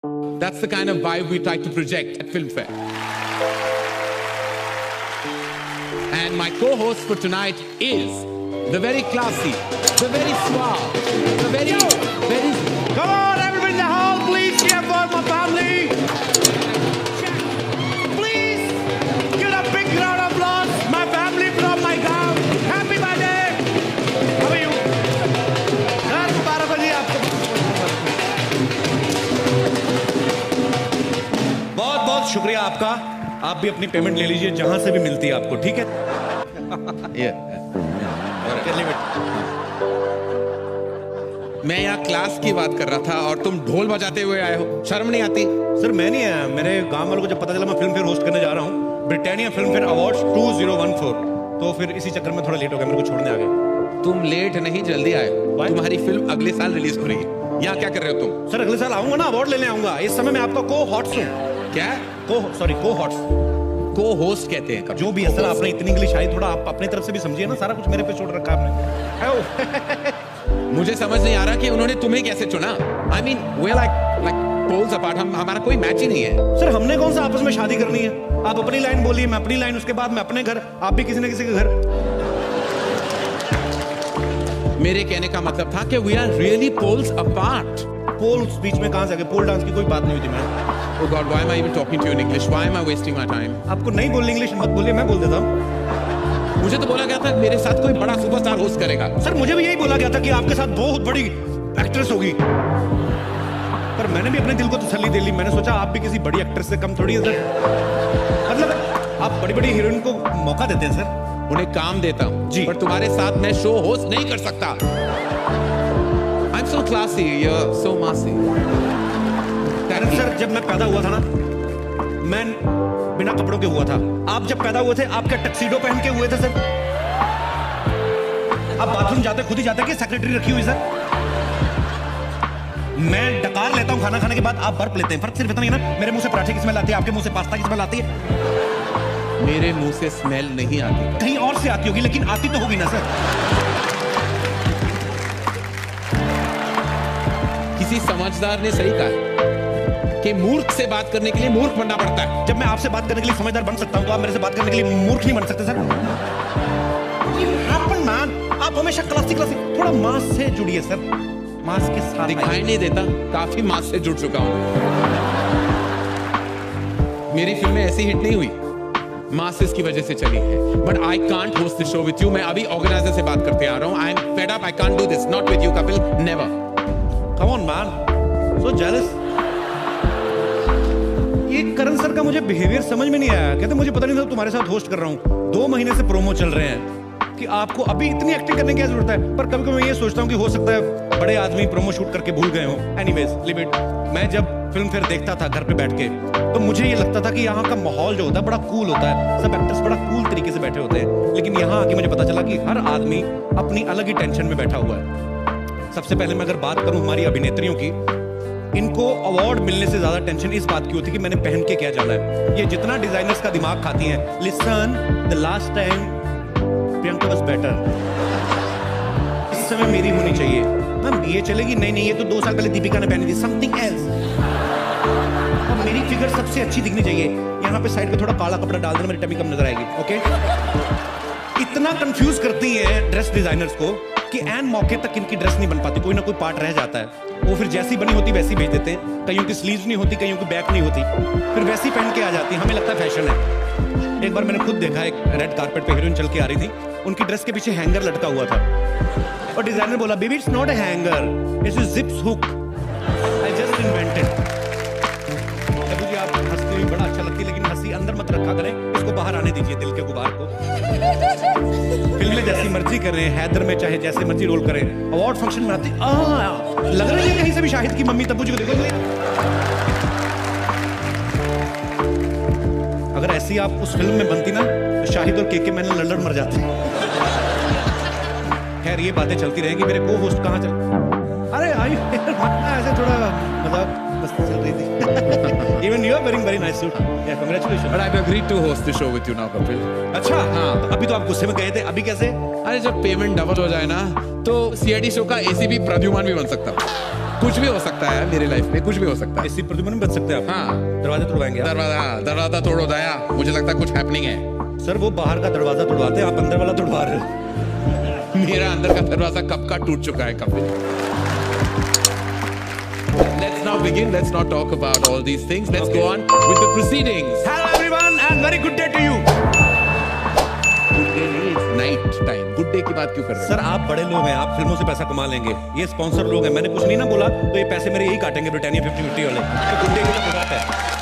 That's the kind of vibe we try to project at Filmfare. And my co-host for tonight is the very classy, the very suave, the very... Come on, everybody in the hall, please cheer for my family. Please give a big round of applause. My family from my town. Happy birthday. How are you? Sir, मुबारक हो जी आपको. बहुत बहुत शुक्रिया आपका. आप भी अपनी payment ले लीजिए जहां से भी मिलती है आपको, ठीक है? मैं यहाँ क्लास की बात कर रहा था और तुम ढोल बजाते हुए आए हो. शर्म नहीं आती? सर मैं नहीं आया, मेरे गांव वालों को जब पता चला मैं फिल्म फेयर होस्ट करने जा रहा हूँ, ब्रिटानिया फिल्म फेयर अवार्ड्स 2014, तो फिर इसी चक्कर में थोड़ा लेट हो गया, मेरे को छोड़ने आ गए. तुम लेट नहीं, जल्दी आए. तुम्हारी फिल्म अगले साल रिलीज हो रही है. यहाँ क्या कर रहे हो तुम? सर अगले साल आऊंगा ना, अवार्ड लेने आऊंगा. इस समय मैं आपका को हॉट्स हूँ. क्या? को हॉट्स. को होस्ट कहते हैं. जो भी है सर, आपने इतनी इंग्लिश आई, थोड़ा आप अपनी तरफ से भी समझिए ना. सारा कुछ मेरे पे छोड़ रखा आपने. मुझे समझ नहीं आ रहा कि उन्होंने तुम्हें कैसे चुना. I mean, we're like poles apart. हमारा कोई मैच ही नहीं है. सर हमने कौन सा आपस में शादी करनी है? आप अपनी लाइन बोलिए, मैं अपनी लाइन, उसके बाद मैं अपने घर, आप भी किसी न किसी के घर. मेरे कहने का मतलब था कि we are really poles apart. Poles बीच में कहां से आ गए? पोल डांस की कोई बात नहीं हुई थी ma'am. Oh God, why am I even talking to you in English? Why am I wasting my time? आपको नहीं बोलनी इंग्लिश मत बोलिए, मैं बोल देता हूँ. मुझे तो बोला गया था मेरे साथ कोई बड़ा सुपरस्टार होस्ट करेगा. सर मुझे भी यही बोला गया था कि आपके साथ बहुत बड़ी एक्ट्रेस होगी, पर मैंने भी अपने दिल को तसल्ली दे ली. मैंने सोचा आप भी किसी बड़ी एक्ट्रेस से कम थोड़ी है सर. मतलब आप बड़ी बड़ी हीरोइन को मौका देते हैं सर. उन्हें काम देता हूँ जी, पर तुम्हारे साथ मैं शो होस्ट नहीं कर सकता. I'm so classy, you're so massy. Sir जब मैं पैदा हुआ था ना, मैं बिना कपड़ों के हुआ था. आप जब पैदा हुए थे, आप क्या टक्सीडो पहन के हुए थे सर? आप बाथरूम जाते खुद ही जाते कि सेक्रेटरी रखी हुई सर? मैं डकार लेता हूं खाना खाने के बाद, आप बर्फ लेते हैं. फर्क सिर्फ इतना ही है ना, मेरे मुंह से पराठे की स्मेल आती है, आपके मुंह से पास्ता की स्मेल आती है. मेरे मुंह से स्मेल नहीं आती. कहीं और से आती होगी, लेकिन आती तो होगी ना सर. किसी समझदार ने सही कहा कि मूर्ख से बात करने के लिए मूर्ख बनना पड़ता है. जब मैं आपसे बात करने के लिए समझदार बन सकता हूं, तो आप मेरे से बात करने के लिए मूर्ख नहीं बन सकते सर. आप हमेशा क्लासिक थोड़ा मास से जुड़िए सर. मास के साथ दिखाई नहीं देता, काफी मास से जुड़ चुका हूं. मेरी फिल्में ऐसी हिट नहीं हुई, मासेस की वजह से चली है. But I can't host this show with you. मैं अभी ऑर्गेनाइजर से बात करते आ रहा हूं. I am fed up. I can't do this. Not with you Kapil, never. Come on man, so jealous. ये करण सर का मुझे बिहेवियर समझ में नहीं आया. कहते मुझे पता नहीं था तुम्हारे साथ होस्ट कर रहा हूँ. 2 महीने से प्रोमो चल रहे हैं कि आपको अभी इतनी एक्टिंग करने की क्या जरूरत है. पर कभी कभी मैं ये सोचता हूँ कि हो सकता है बड़े आदमी प्रोमो शूट करके भूल गए हो. Anyways leave it. मैं जब फिल्म फेयर देखता था घर पे बैठ के, तो मुझे ये लगता था कि यहाँ का माहौल जो होता है बड़ा कूल होता है. सब एक्टर्स बड़ा कूल तरीके से बैठे होते हैं. लेकिन यहाँ आके मुझे पता चला कि हर आदमी अपनी अलग ही टेंशन में बैठा हुआ है. सबसे पहले मैं अगर बात करूं हमारी अभिनेत्रियों की, इनको अवार्ड मिलने से ज्यादा टेंशन इस बात की होती है कि मैंने पहन के क्या जाना है. ये जितना डिजाइनर्स का दिमाग खाती हैं. Listen, the last time Priyanka was better. इस समय मेरी होनी चाहिए. मैम ये चलेगी? नहीं, ये तो 2 साल पहले दीपिका ने पहनी थी. Something else. अब मेरी फिगर सबसे अच्छी दिखनी चाहिए. यहाँ पे साइड पे थोड़ा काला कपड़ा डाल देना, मेरी टमी कम नजर आएगी. ओके. इतना कंफ्यूज करती है ड्रेस डिजाइनर्स को कि एन मौके तक इनकी ड्रेस नहीं बन पाती. कोई ना कोई पार्ट रह जाता है. वो फिर जैसी बनी होती वैसी भेज देते हैं. कईयों की स्लीव्स नहीं होती, कईयों की बैक नहीं होती, फिर वैसी पहन के आ जाती है. हमें लगता है फैशन है. एक बार मैंने खुद देखा, एक रेड कारपेट पे हीरोइन चल के आ रही थी. उनकी ड्रेस के पीछे हैंगर लटका हुआ था और डिजाइनर बोला, baby it's not a hanger, it's a zips hook. I just invented. मुझे आप हंसती हुई बड़ा अच्छा लगती है, लेकिन हंसी अंदर मत रखा करें. इसको बाहर आने दीजिए, दिल के गुबार को. फिल्में जैसी मर्जी कर रहे हैं, हैदर में चाहे जैसे मर्जी रोल करें, अवार्ड फंक्शन में आती लग रही है कहीं से भी शाहिद की मम्मी तब्बू जी को देखो. अगर ऐसी आप उस फिल्म में बनती ना, तो शाहिद और केके मैंने लड़ मर जाते. खैर ये बातें चलती रहेंगी. मेरे को होस्ट कहाँ चल? अरे आई ऐसे थोड़ा मजाक मस्ती चल रही थी. Even you are wearing very nice suit. Yeah, congratulations. But I've agreed to host the show with you now, Kapil. अच्छा हाँ. तो अभी तो आप गुस्से में गए थे, अभी कैसे? अरे जब पेमेंट डबल हो जाए ना, तो CID शो का ACP प्रद्युमन भी बन सकता. कुछ भी हो सकता है मेरी लाइफ में, कुछ भी हो सकता है। इसी प्रद्युम्न बच सकते हैं आप। हाँ। दरवाजे तोड़वाएंगे आप? दरवाजा तोड़ो दया, मुझे लगता है कुछ हैपनिंग है। सर वो बाहर का दरवाजा तोड़वाते हैं, आप अंदर वाला तोड़वा रहे हो। मेरा अंदर का दरवाजा कब का टूट चुका है, कब। Let's now begin. Let's not talk about all these things. Let's go on with the proceedings. Hello everyone and very good day to you. Good day नहीं, it's night time. Good day की बात क्यों कर रहे हैं? Sir आप बड़े लोग हैं, आप फिल्मों से पैसा कमा लेंगे, ये स्पॉन्सर लोग हैं, मैंने कुछ नहीं ना बोला तो ये पैसे मेरे यही काटेंगे ब्रिटानिया 50-50 वाले। तो गुड डे की तो बात है।